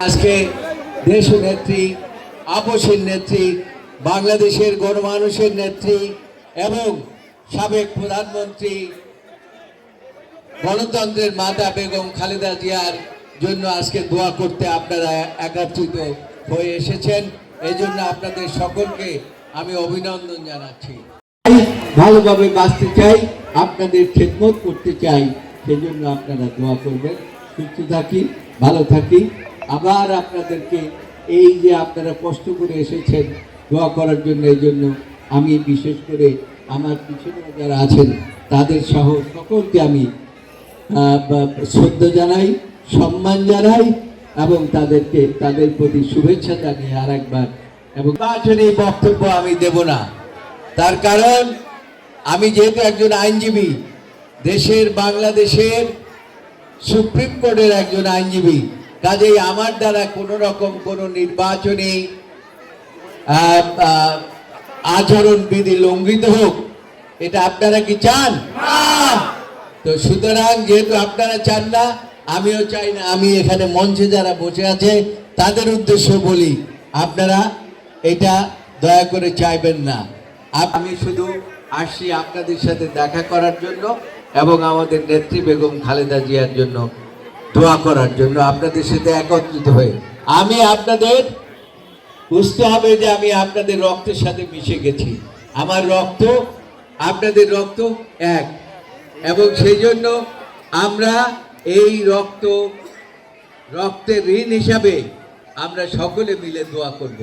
আজকে দেশ নেত্রী, আপসের নেত্রী, বাংলাদেশের গণমানুষের নেত্রী এবং সাবেক প্রধানমন্ত্রী গণতন্ত্রের মাতা বেগম খালেদা জিয়ার জন্য আজকে দোয়া করতে আপনারা একত্রিত হয়ে এসেছেন। এই জন্য আপনাদের সকলকে আমি অভিনন্দন জানাচ্ছি। ভালোভাবে বাঁচতে চাই, আপনাদের খেদমত করতে চাই, সেজন্য আপনারা দোয়া করবেন। সুস্থ থাকি, ভালো থাকি। আবার আপনাদেরকে এই যে আপনারা কষ্ট করে এসেছেন দোয়া করার জন্য, এই জন্য আমি বিশেষ করে আমার পিছনে যারা আছেন তাদের সহ সকলকে আমি শ্রদ্ধা জানাই, সম্মান জানাই এবং তাদের প্রতি শুভেচ্ছা জানিয়ে আর একবার এবং নির্বাচনী বক্তব্য আমি দেব না। তার কারণ আমি যেহেতু একজন আইনজীবী, দেশের বাংলাদেশের সুপ্রিম কোর্টের একজন আইনজীবী, কাজেই আমার দ্বারা কোনো রকম কোনো নির্বাচনী আচরণ বিধি লঙ্ঘিত হোক, এটা আপনারা কি চান? তো সুতরাং যেহেতু আপনারা চান না, আমিও চাই না। আমি এখানে মঞ্চে যারা বসে আছে তাদের উদ্দেশ্য বলি, আপনারা এটা দয়া করে চাইবেন না। আমি শুধু আসছি আপনাদের সাথে দেখা করার জন্য এবং আমাদের নেত্রী বেগম খালেদা জিয়ার জন্য দোয়া করার জন্য, আপনাদের সাথে একত্রিত হয়ে। আমি আপনাদের বুঝতে হবে যে আমি আপনাদের রক্তের সাথে মিশে গেছি। আমার রক্ত আপনাদের রক্ত এক, এবং সেই জন্য আমরা এই রক্তের ঋণ হিসাবে আমরা সকলে মিলে দোয়া করব।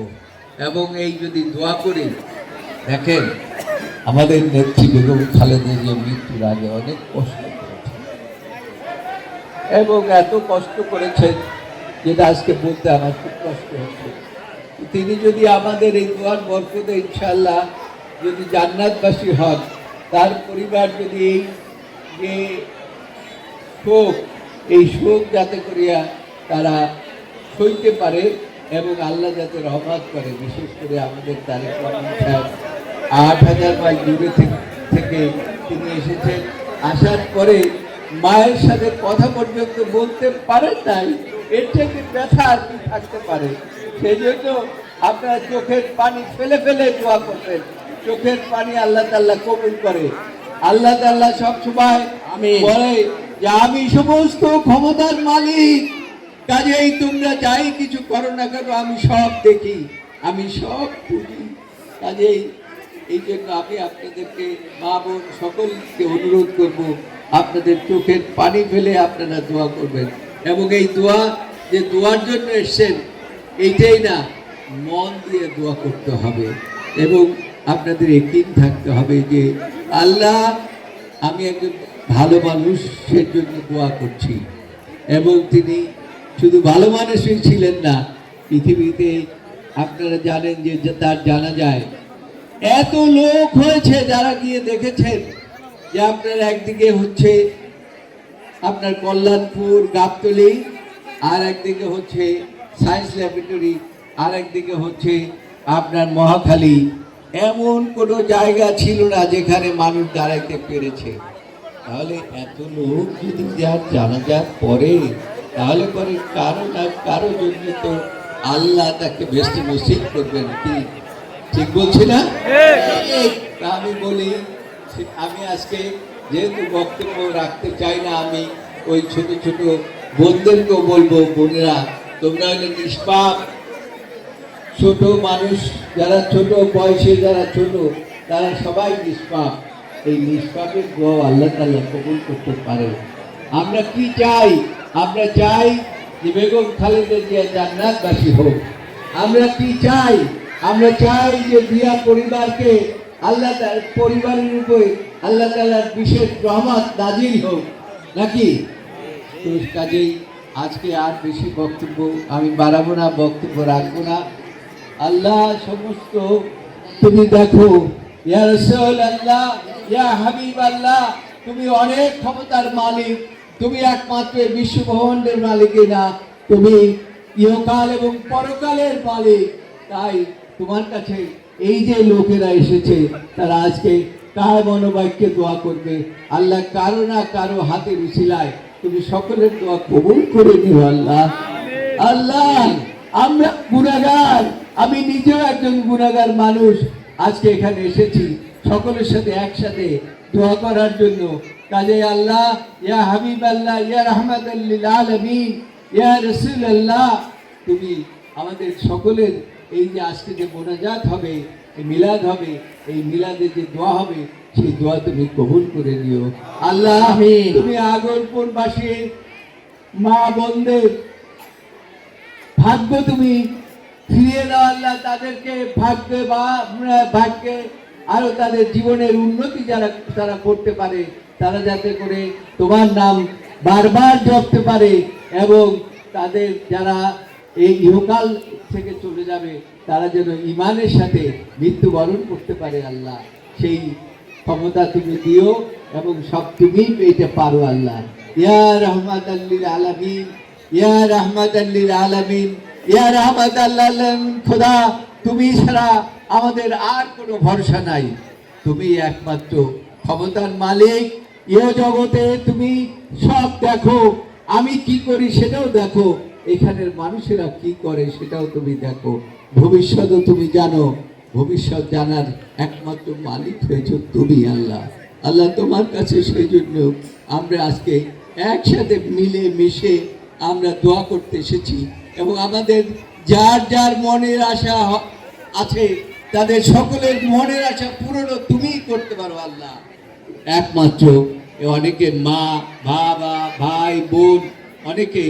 এবং এই যদি দোয়া করি, দেখেন আমাদের নেত্রী বেগম খালেদা জিয়া মৃত্যুর আগে অনেক কষ্ট করেছেন এবং এত কষ্ট করেছেন যেটা আজকে বলতে আমার খুব কষ্ট হচ্ছে। তিনি যদি আমাদের এই দোয়ার বরকতে ইনশাআল্লাহ যদি জান্নাতবাসী হন, তার পরিবার যদি এই যে শোক যাতে করিয়া তারা সইতে পারে এবং আল্লাহ যাতে রহমত করে। বিশেষ করে আমাদের তারেক রহমান সাহেব ৮,০০০ মাইল দূরে থেকে তিনি এসেছেন, আসার পরে মায়ের সাথে কথা পর্যন্ত বলতে পারেন নাই। এর থেকে ব্যথা আর কি থাকতে পারে? সেই জন্য আপনারা চোখের পানি ফেলে ফেলে দোয়া করবেন। চোখের পানি আল্লাহ তাআলা কবুল করে। আল্লাহ তাআলা সবসময় বলে যে আমি সমস্ত ক্ষমতার মালিক, কাজেই তোমরা যাই কিছু করো না কেন আমি সব দেখি, আমি সব বুঝি। কাজেই এই জন্য আমি আপনাদেরকে মা বোন সকলকে অনুরোধ করব, আপনাদের চোখের পানি ফেলে আপনারা দোয়া করবেন। এবং এই দোয়া যে দোয়ার জন্য এসছেন এইটাই না, মন দিয়ে দোয়া করতে হবে এবং আপনাদের ইয়াকিন থাকতে হবে যে আল্লাহ, আমি একজন ভালো মানুষের জন্য দোয়া করছি। এবং তিনি শুধু ভালো মানুষই ছিলেন না, পৃথিবীতে আপনারা জানেন যে তার জানা যায় এত লোক হয়েছে যারা গিয়ে দেখেছেন যে আপনার একদিকে হচ্ছে আপনার কল্যাণপুর গাবতলী, আর একদিকে হচ্ছে সায়েন্স ল্যাবরেটরি, আর একদিকে হচ্ছে আপনার মহাখালী। এমন কোনো জায়গা ছিল না যেখানে মানুষ দাঁড়াইতে পেরেছে। তাহলে এত লোক যদি যার জানাজার পরে, তাহলে পরে কারো না কারো জন্য তো আল্লাহ তাকে বেশি নসিব করবেন। কি ঠিক বলছি না? আমি বলি, আমি আজকে যেহেতু বক্তব্য রাখতে চাই না, আমি ওই ছোট ছোট বোনদেরকেও বলবো, বোনেরা তোমরা হলে নিষ্পাপ ছোট মানুষ, যারা ছোট বয়সে যারা ছোট তারা সবাই নিষ্পাপ। এই নিষ্পাপের দোয়া আল্লাহ তাআলা কবুল করতে পারে। আমরা কি চাই? আমরা চাই যে বেগম খালেদা জিয়া জান্নাতবাসী হোক। আমরা কি চাই? আমরা চাই যে জিয়া পরিবারকে আল্লাহ পরিবারের উপরে আল্লাহ তাআলার বিশেষ রহমত নাজিল হোক, নাকি? তো কাজেই আজকে আর বেশি বক্তব্য আমি বাড়াবো না, বক্তব্য রাখবো না। আল্লাহ সমস্ত, তুমি দেখো ইয়া রাসূলুল্লাহ, ইয়া হাবিবাল্লাহ, তুমি অনেক ক্ষমতার মালিক, তুমি একমাত্র বিশ্ব ব্রহ্মাণ্ডের মালিকই না, তুমি ইহকাল এবং পরকালের মালিক। তাই তোমার কাছে এই যে লোকেরা এসেছে তারা আজকে কার মনোবাক্যে দোয়া করবে, আল্লাহ কারো না কারো হাতে উছিলায় তুমি সকলের দোয়া কবুল করে নিও আল্লাহ। আল্লাহ আমরা গুনাহগার, আমি নিজেও একজন গুনাহগার মানুষ। আজকে এখানে এসেছি সকলের সাথে একসাথে দোয়া করার জন্য। কাজে আল্লাহ, ইয়া হাবিব আল্লাহ, ইয়া রাহমাতাল লিল আলামিন, ইয়া রাসূলুল্লাহ, তুমি আমাদের সকলের এই যে আজকে যে মোনাজাত হবে, এই মিলাদ হবে, এই মিলাদে যে দোয়া হবে, সেই দোয়া তুমি কবুল করে নিও আল্লাহ। তুমি আগরপুরবাসীর মা বোনদের ভাগ্য তুমি ফিরিয়ে দাও আল্লাহ, তাদেরকে ভাগ্যে আরো তাদের জীবনের উন্নতি যারা তারা করতে পারে, তারা যাতে করে তোমার নাম বারবার জপতে পারে, এবং তাদের যারা এই ইহকাল থেকে চলে যাবে তারা যেন ঈমানের সাথে মৃত্যুবরণ করতে পারে আল্লাহ, সেই ক্ষমতা তুমি দিও এবং সব তুমি পেতে পারো আল্লাহ। ইয়া রাহমাতাল লিল আলামিন, ইয়া রাহমাতাল লিল আলামিন, ইয়া রাহমাতাল লিল আলামিন। খোদা, তুমি ছাড়া আমাদের আর কোনো ভরসা নাই, তুমি একমাত্র ক্ষমতার মালিক। ইহ জগতে তুমি সব দেখো, আমি কি করি সেটাও দেখো, এখানের মানুষেরা কি করে সেটাও তুমি দেখো, ভবিষ্যৎও তুমি জানো। ভবিষ্যৎ জানার একমাত্র মালিক হয়েছ তুমি আল্লাহ। আল্লাহ, তোমার কাছে সেই জন্য আমরা আজকে একসাথে মিলে মিশে আমরা দোয়া করতে এসেছি, এবং আমাদের যার যার মনের আশা আছে তাদের সকলের মনের আশা পূরণও তুমিই করতে পারো আল্লাহ একমাত্র। অনেকে মা, বাবা, ভাই, বোন অনেকে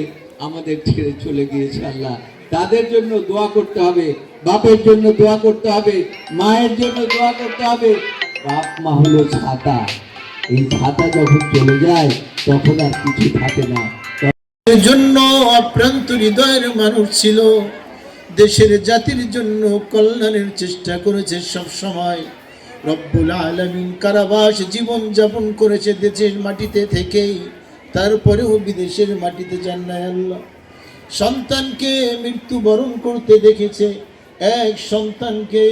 আমাদের ছেড়ে চলে গিয়েছে আল্লাহ, তাদের জন্য দোয়া করতে হবে, বাপের জন্য দোয়া করতে হবে, মায়ের জন্য দোয়া করতে হবে। বাপ মা হলো ছাতা, এই ছাতা যখন চলে যায় তখন আর কিছু থাকে না। এর জন্য অপ্রান্ত হৃদয়ের মানুষ ছিল, দেশের জাতির জন্য কল্যাণের চেষ্টা করেছে সব সময়। রব্বুল আলামিন কারাবাস জীবন যাপন করেছে দেশের মাটিতে থেকেই, তারপরেও বিদেশের মাটিতে যান না আল্লাহ। সন্তানকে মৃত্যুবরণ করতে দেখেছে, এক সন্তানকে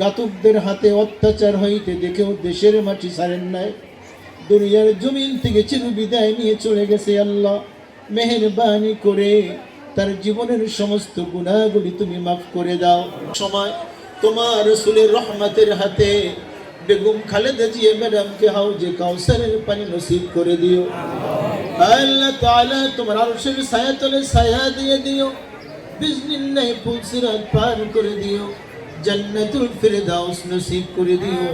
ঘাতকদের হাতে অত্যাচার হইতে দেখেও দেশের মাটি ছাড়েন নাই, দুনিয়ার জমিন থেকে চিরবিদায় নিয়ে চলে গেছে আল্লাহ। মেহেরবানি করে তার জীবনের সমস্ত গুনাহগুলি তুমি মাফ করে দাও। সময় তোমার রাসূলের রহমতের হাতে বেগম খালেদা জিয়া ম্যাডামকে হাউজে কাউসারের পানি নসিব করে দিও আল্লাহ তাআলা। তোমার আরশের ছায়াতলে ছায়া দিয়ে দিও, বিজনিল্লাহ পুলসিরাত পার করে দিও, জান্নাতুল ফিরদাউস নসিব করে দিও।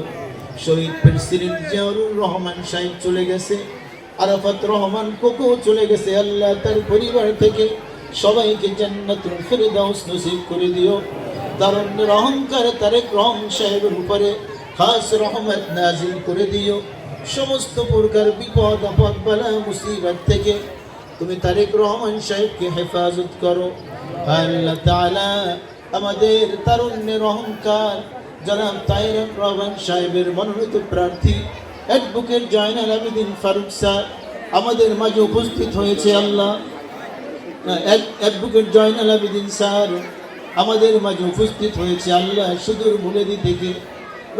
শহীদ প্রেসিডেন্ট জিয়াউর রহমান সাহেব চলে গেছে, আরাফাত রহমান কোকো চলে গেছে আল্লাহ, তার পরিবার থেকে সবাইকে জান্নাতুল ফিরদাউস নসিব করে দিও। তারুণ্যের অহংকার তারেক রহমান সাহেবের উপরে খাস রহমত নাজিল করে দিও। সমস্ত প্রকার বিপদ আপদ বালা মুসিবত থেকে তুমি তারেক রহমান সাহেবকে হেফাজত করো আল্লাহ তাআলা। আমাদের তারুণ্যের অহংকার জনাব তারেক রহমান সাহেবের মনোনীত প্রার্থী অ্যাডভোকেট জয়নাল আবেদিন ফারুক স্যার আমাদের মাঝে উপস্থিত হয়েছে আল্লাহ। অ্যাডভোকেট জয়নাল আবেদিন স্যার আমাদের মাঝে উপস্থিত হয়েছে আল্লাহ সুদূর মুলেদি থেকে।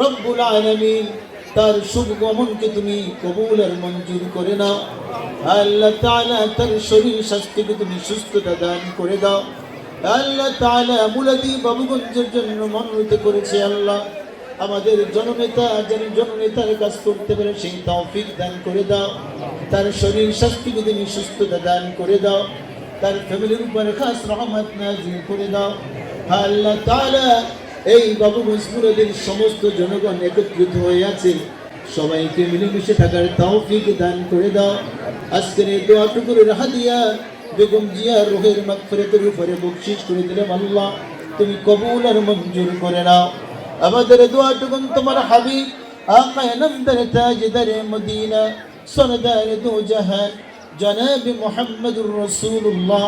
রব্বুল আলামিন তার শুভ গমনকে তুমি কবুল আর মঞ্জুর করে নাও আল্লাহ তাআলা। তার শরীর স্বাস্থ্যকে তুমি সুস্থতা দান করে দাও আল্লাহ তাআলা। মুলাদি বাবুগঞ্জের জন্য মনোনীত করেছে আল্লাহ, আমাদের জননেতা যেন জননেতার কাজ করতে পারে সেই তৌফিক দান করে দাও। তার শরীর স্বাস্থ্যকে তুমি সুস্থতা দান করে দাও, তার ফ্যামিলির উপরে খাস রহমত নাজিল করে দাও আল্লাহ তাআলা। এই বাবুগঞ্জ মুরাদের সমস্ত জনগণ একত্রিত হয়ে আছে, সবাইকে মিলেমিশে থাকার তৌফিক দান করে দাও। আজকের এই দোয়াটুকুর হাদিয়া বেগম জিয়া রুহের মাগফিরাতের উপরে বকশিশ করে দিলাম আল্লাহ, তুমি কবুল আর মঞ্জুর করে নাও। আমাদের দোয়াটুকুন তোমার হাবিব আকা নমদার তাজদার মদিনা সরদার দু জাহান জনাব মুহাম্মদুর রাসূলুল্লাহ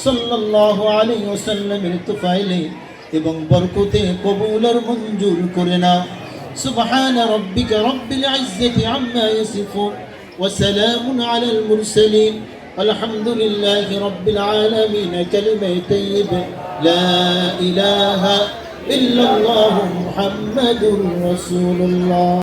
সাল্লাল্লাহু আলাইহি ওয়াসাল্লামের তুফাইলে এবং বরকতে কবুল আর মঞ্জুর করে নাও। সুবহান রাব্বিকা রাব্বিল ইজ্জাতি আম্মা ইয়াসিফুন ওয়া সালামুন আলাল মুরসালিন আলহামদুলিল্লাহি রাব্বিল আলামিন। কালিমা তাইয়্যিবা লা ইলাহা ইল্লাল্লাহু মুহাম্মাদুর রাসূলুল্লাহ।